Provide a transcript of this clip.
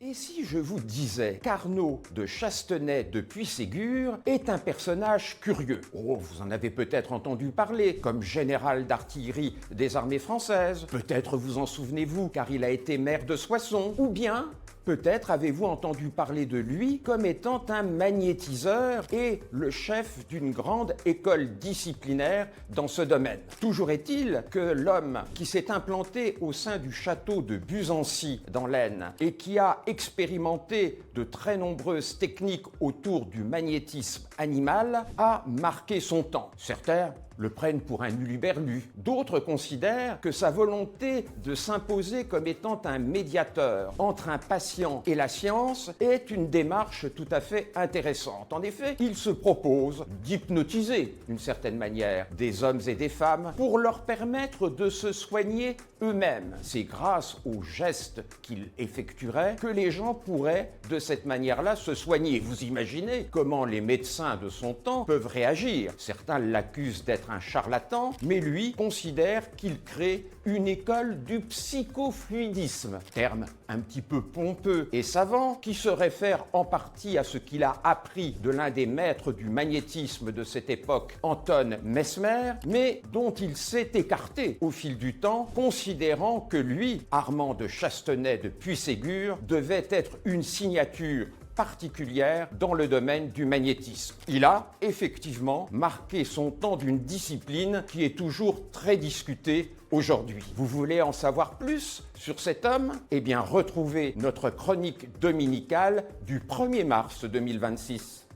Et si je vous disais qu'Arnaud de Chastenay de Puységur est un personnage curieux? Oh, vous en avez peut-être entendu parler, comme général d'artillerie des armées françaises. Peut-être vous en souvenez-vous, car il a été maire de Soissons. Ou bien, peut-être avez-vous entendu parler de lui comme étant un magnétiseur et le chef d'une grande école disciplinaire dans ce domaine. Toujours est-il que l'homme qui s'est implanté au sein du château de Buzancy dans l'Aisne et qui a expérimenté de très nombreuses techniques autour du magnétisme animal a marqué son temps. Certains le prennent pour un huluberlu. D'autres considèrent que sa volonté de s'imposer comme étant un médiateur entre un patient et la science est une démarche tout à fait intéressante. En effet, il se propose d'hypnotiser, d'une certaine manière, des hommes et des femmes pour leur permettre de se soigner eux-mêmes. C'est grâce aux gestes qu'il effectuerait que les gens pourraient, de cette manière-là, se soigner. Vous imaginez comment les médecins de son temps peuvent réagir. Certains l'accusent d'être un charlatan, mais lui considère qu'il crée une école du psychofluidisme, terme un petit peu pompeux et savant qui se réfère en partie à ce qu'il a appris de l'un des maîtres du magnétisme de cette époque, Anton Mesmer, mais dont il s'est écarté au fil du temps, considérant que lui, Armand de Chastenay de Puységur, devait être une signature particulière dans le domaine du magnétisme. Il a effectivement marqué son temps d'une discipline qui est toujours très discutée aujourd'hui. Vous voulez en savoir plus sur cet homme? Eh bien, retrouvez notre chronique dominicale du 1er mars 2026.